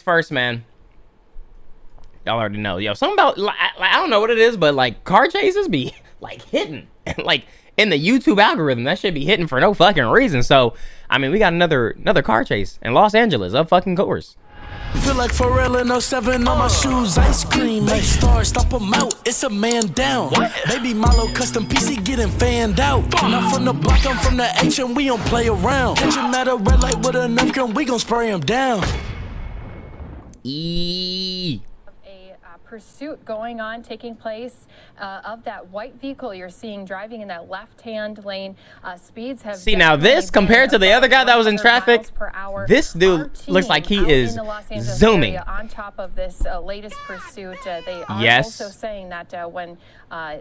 First, man. Y'all already know. Yo, something about like, I don't know what it is, but like car chases be like hitting, like in the YouTube algorithm. That should be hitting for no fucking reason. So, I mean, we got another car chase in Los Angeles, of fucking course. Feel like Pharrell in 07 on my shoes, ice cream, like stars, stomp them out, it's a man down. Baby Milo custom PC getting fanned out. Not from the block, I'm from the H and we don't play around. Catch him at a red light with a nerf gun, we gon' spray him down. Pursuit going on, taking place of that white vehicle you're seeing driving in that left-hand lane. Speeds have see now this compared to the other guy that was in traffic. This dude looks like he is zooming. On top of this latest pursuit, they are also saying that when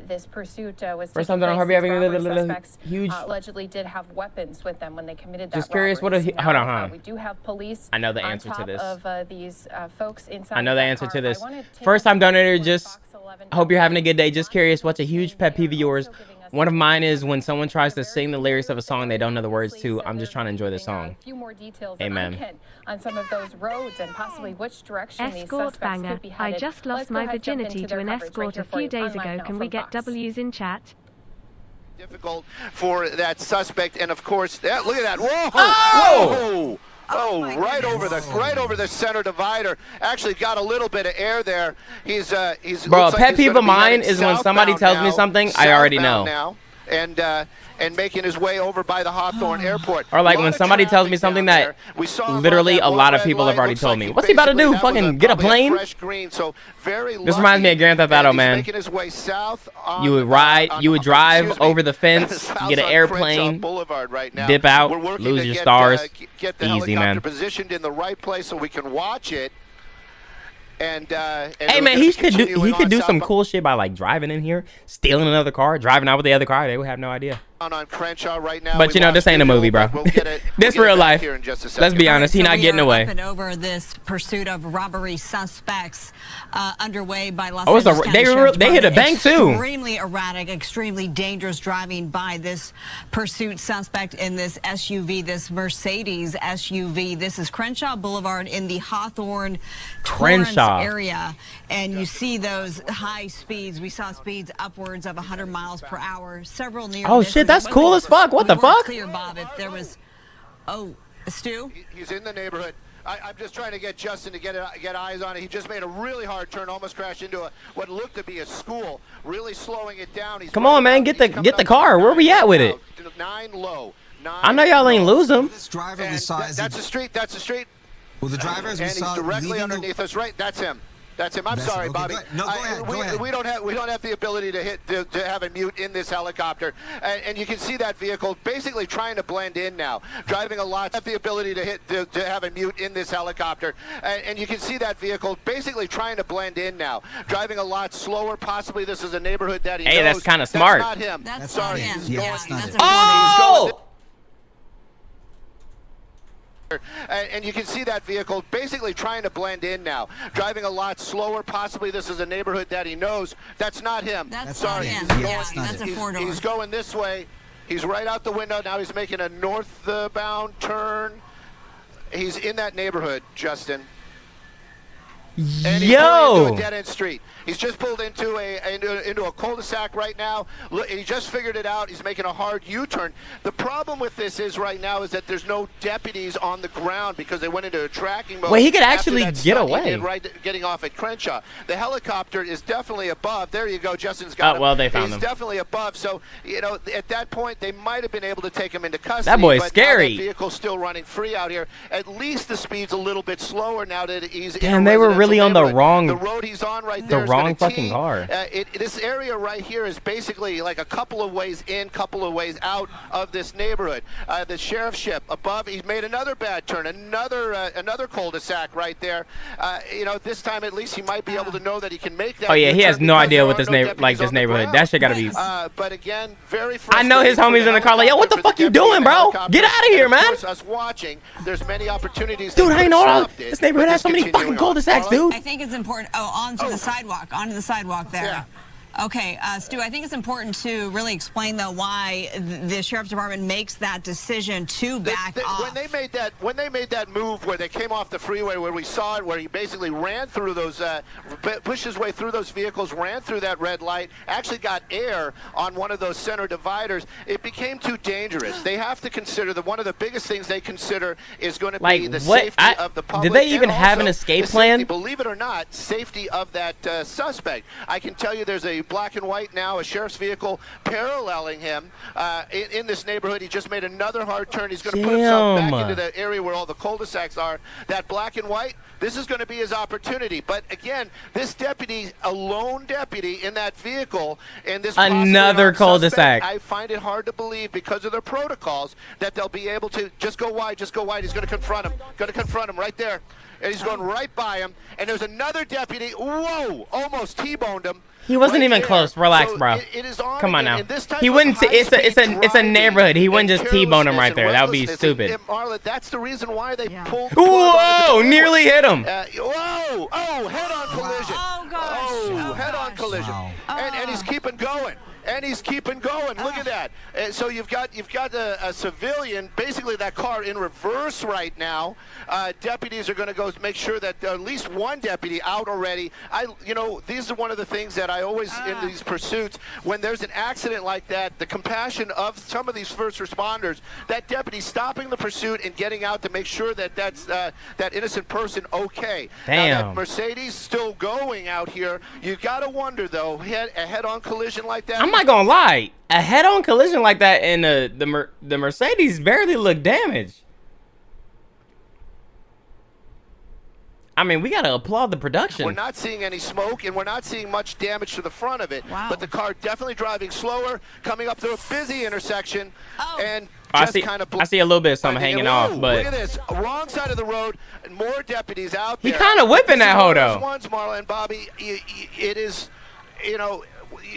this pursuit was taking place, suspects allegedly did have weapons with them when they committed that. Just curious, what? Hold on, we do have police. I know the answer to this. Of these folks inside. I know the answer to this. First time donator, just hope you're having a good day. Just curious, what's a huge pet peeve of yours? One of mine is when someone tries to sing the lyrics of a song they don't know the words to. I'm just trying to enjoy the song. A few more details Amen. On some of those roads and possibly which direction these Escort suspects banger. could be headed. I just lost my virginity to an escort a few days ago. Can we get W's in chat? Difficult for that suspect, and of course, look at that! Whoa! Oh! Oh, right over the center divider. Actually got a little bit of air there. He's bro, a pet peeve of mine is when somebody tells me something I already know. Now, and making his way over by the Hawthorne Airport. Or like when somebody tells me something that literally a lot of people have already told me. What's he about to do? Fucking get a plane? This reminds me of Grand Theft Auto, man. You would drive over the fence, get an airplane, dip out, lose your stars. Easy, man. Positioned in the right place so we can watch it. And hey man, he could do some cool shit by like driving in here, stealing another car, driving out with the other car. They would have no idea. On Crenshaw right now, but you know, this ain't a movie, bro. This real life. Let's be honest, he's not getting away. Over this pursuit of robbery suspects underway by Los Angeles County. They hit a bank too. Extremely erratic, extremely dangerous driving by this pursuit suspect in this SUV, this Mercedes SUV. This is Crenshaw Boulevard in the Hawthorne area, and you see those high speeds. We saw speeds upwards of 100 miles per hour. Several near. Oh shit, that's cool as fuck. What the fuck? Clear, Bob, if there was, Stu? He's in the neighborhood. I'm just trying to get Justin to get eyes on it. He just made a really hard turn, almost crashed into what looked to be a school. Really slowing it down. Come on, man, get the car. Where we at with it? 9 low. 9 I know y'all ain't lose him. This driver we saw. That's a street. That's a street. Well, the driver as we saw he's directly underneath us. Right. That's him. That's him. I'm sorry, okay, Bobby. Go ahead. We don't have the ability to have a mute in this helicopter, and you can see that vehicle basically trying to blend in now, driving a lot. Have the ability to have a mute in this helicopter, and you can see that vehicle basically trying to blend in now, driving a lot slower. Possibly this is a neighborhood that he knows. Hey, that's kind of smart. That's not him. That's sorry. Not him. Yeah, that's not him. Oh! And you can see that vehicle basically trying to blend in now, driving a lot slower. Possibly this is a neighborhood that he knows. That's not him. That's sorry. Not him. Yeah, that's a four-door. He's going this way. He's right out the window. Now he's making a northbound turn. He's in that neighborhood, Justin. And he's pulled into a dead-end street. He's just pulled into a cul-de-sac right now. Look, he just figured it out. He's making a hard U-turn. The problem with this is right now is that there's no deputies on the ground because they went into a tracking mode. Wait, he could actually get away. Getting off at Crenshaw. The helicopter is definitely above. There you go. Justin's got him. Well, they found him. He's definitely above. So, you know, at that point, they might have been able to take him into custody. That boy's but scary. Now that vehicle's still running free out here. At least the speed's a little bit slower now that he's Damn, they were really on the wrong. The road he's on right there. The wrong fucking car. This area right here is basically like a couple of ways in, couple of ways out of this neighborhood. The sheriff's ship above, he's made another bad turn, another cul-de-sac right there. You know, this time at least he might be able to know that he can make that. Oh yeah, he has no idea what this neighborhood. That shit gotta be. But again, very. I know his homies in the car like, yo, what the fuck you doing, bro? Get out of here, man. Us watching. There's many opportunities. Dude, I ain't know this neighborhood has so many fucking cul-de-sacs, dude. I think it's important. Oh, onto the sidewalk there. Okay, Stu, I think it's important to really explain, though, why the sheriff's department makes that decision to back off. When they made that move where they came off the freeway, where we saw it, where he basically ran through those, pushed his way through those vehicles, ran through that red light, actually got air on one of those center dividers, it became too dangerous. They have to consider that one of the biggest things they consider is going to be the safety of the public. Did they even have an escape plan? Believe it or not, safety of that suspect. I can tell you there's a black and white now, a sheriff's vehicle paralleling him in this neighborhood. He just made another hard turn. He's going to put himself back into the area where all the cul-de-sacs are. That black and white, this is going to be his opportunity. But again, this deputy, a lone deputy in that vehicle, and this another cul-de-sac. I find it hard to believe, because of their protocols, that they'll be able to just go wide, just go wide. He's going to confront him right there. And he's going right by him. And there's another deputy. Whoa! Almost T-boned him. He wasn't even close. Relax, bro. Come on now. He wouldn't. It's a neighborhood. He wouldn't just T-bone him right there. That would be stupid. Marla, that's the reason why they pulled. Whoa! Nearly hit him. Whoa! Oh, head-on collision. Oh gosh! Oh, head-on collision. And he's keeping going. And he's keeping going. Look at that. So you've got a civilian, basically that car in reverse right now. Deputies are going to go make sure that at least one deputy out already. These are one of the things that I always in these pursuits, when there's an accident like that, the compassion of some of these first responders, that deputy stopping the pursuit and getting out to make sure that that's that innocent person okay. Damn. Now, that Mercedes still going out here. You got to wonder though, a head-on collision like that. I'm not gonna lie, a head-on collision like that and the Mercedes barely looked damaged. I mean, we gotta applaud the production. We're not seeing any smoke, and we're not seeing much damage to the front of it. Wow. But the car definitely driving slower, coming up through a busy intersection, and I just kind of. I see a little bit of something hanging off, but look at this, wrong side of the road, and more deputies out there. He kind of whipping that hoe though. Ones, Marla and Bobby, it is,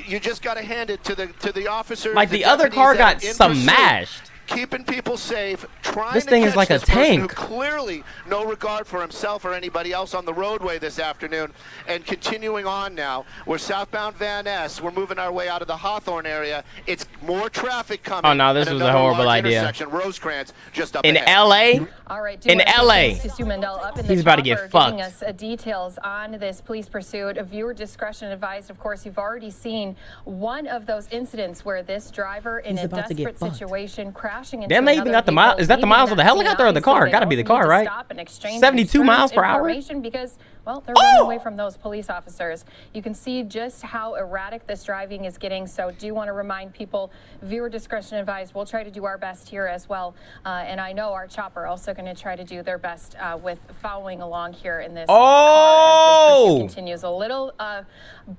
you just got to hand it to the officers. Like the other car got smashed. Keeping people safe, trying this thing to is like a this person tank. who clearly no regard for himself or anybody else on the roadway this afternoon, and continuing on now. We're southbound Van Ness. We're moving our way out of the Hawthorne area. It's more traffic coming. Oh no, this was a horrible idea. Rosecrans just up in ahead. LA. All right, in LA, he's about to get fucked. Giving us details on this police pursuit. Viewer discretion advised. Of course, you've already seen one of those incidents where this driver in a desperate situation crashing into Damn, they even got the mile. Is that the miles of the helicopter or the car? Got to be the car, right? 72 miles per hour. Because, well, they're running away from those police officers. You can see just how erratic this driving is getting. So do want to remind people, viewer discretion advised. We'll try to do our best here as well. And I know our chopper also going to try to do their best with following along here in this car as this pursuit continues. A little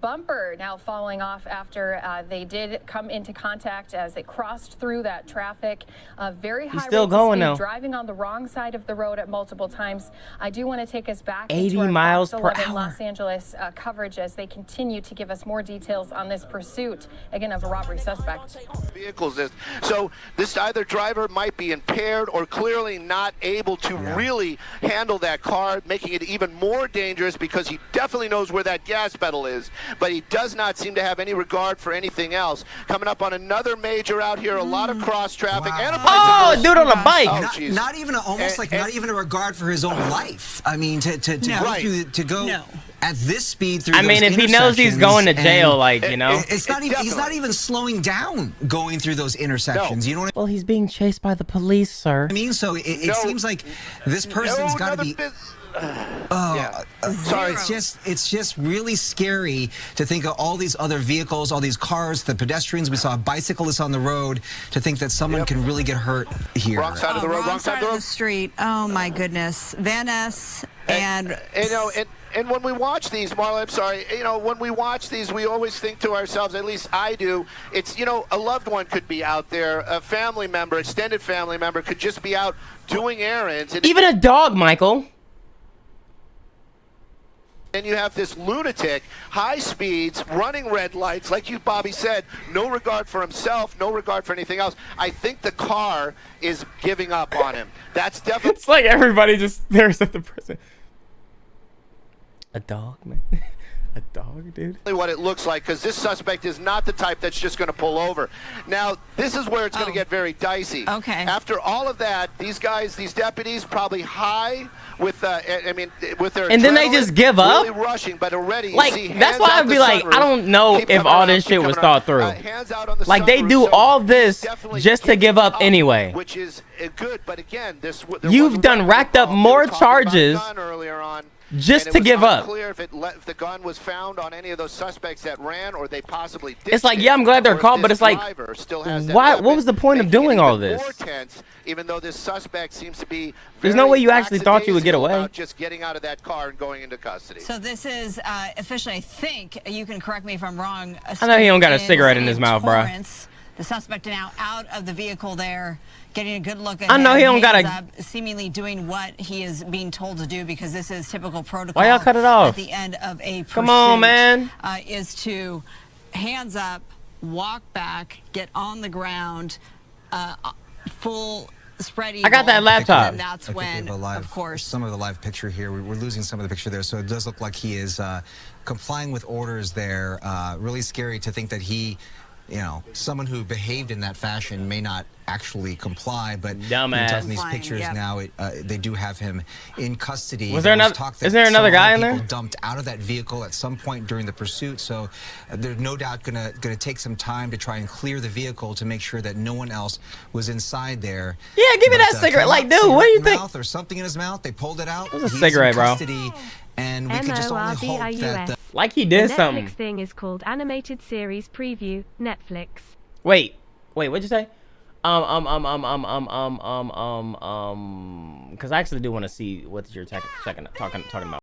bumper now falling off after they did come into contact as they crossed through that traffic. Very high still going now. Driving on the wrong side of the road at multiple times. I do want to take us back 80 into our miles Fox per 11 hour. Los Angeles coverage as they continue to give us more details on this pursuit, again, of a robbery suspect. Vehicles is. So this either driver might be impaired or clearly not able to really handle that car, making it even more dangerous because he definitely knows where that gas pedal is, but he does not seem to have any regard for anything else. Coming up on another major out here, a lot of cross traffic and a bicycle. Dude on a bike. Not even not even a regard for his own life. I mean, to go at this speed through. I mean, if he knows he's going to jail, it's not even. He's not even slowing down going through those intersections. You know what I mean? Well, he's being chased by the police, sir. I mean, so it seems like this person's got to be. Sorry. It's just really scary to think of all these other vehicles, all these cars, the pedestrians. We saw a bicyclist on the road. To think that someone can really get hurt here. Wrong side of the road. Wrong side of the street. Oh my goodness, Van Ness and when we watch these, Marla, I'm sorry, when we watch these, we always think to ourselves, at least I do, it's, a loved one could be out there, a family member, extended family member could just be out doing errands. And even a dog, Michael. And you have this lunatic, high speeds, running red lights, like you, Bobby, said, no regard for himself, no regard for anything else. I think the car is giving up on him. That's definitely... It's like everybody just stares at the person. A dog, man. A dog, dude. What it looks like, because this suspect is not the type that's just going to pull over. Now, this is where it's going to get very dicey. Okay. After all of that, these guys, these deputies, probably high with, with their and then they just give up. Really rushing, but already like you see that's why I'd be like, I don't know if all this shit was thought through. Like they do all this just to give up anyway. Which is good, but again, you've done racked up more charges just to give up. Clear if the gun was found on any of those suspects that ran, or they possibly did. It's like, yeah, I'm glad they're caught, but it's like, why? What was the point of doing all this? More tense, even though this suspect seems to be. There's no way you actually thought you would get away. Just getting out of that car and going into custody. So this is officially, I think, you can correct me if I'm wrong. I know he don't got a cigarette in his mouth, bro. The suspect now out of the vehicle there, getting a good look at I know he don't got a... seemingly doing what he is being told to do, because this is typical protocol. Why y'all cut it off? At the end of a pursuit. Come on, man. Is to hands up, walk back, get on the ground, full spread eagle. I got that laptop. And that's when, of course. Some of the live picture here. We're losing some of the picture there, so it does look like he is complying with orders there. Really scary to think that he... You know, someone who behaved in that fashion may not actually comply, but in these pictures now, they do have him in custody. Was there another? Is there another guy in there? Dumped out of that vehicle at some point during the pursuit, so there's no doubt gonna take some time to try and clear the vehicle to make sure that no one else was inside there. Yeah, give me that cigarette. Like, dude, what do you think? Or something in his mouth. They pulled it out. It was a cigarette, bro. And we can just only hope that like he did the something. Netflix thing is called Animated Series Preview, Netflix. Wait, what'd you say? Because I actually do want to see what you're talking about.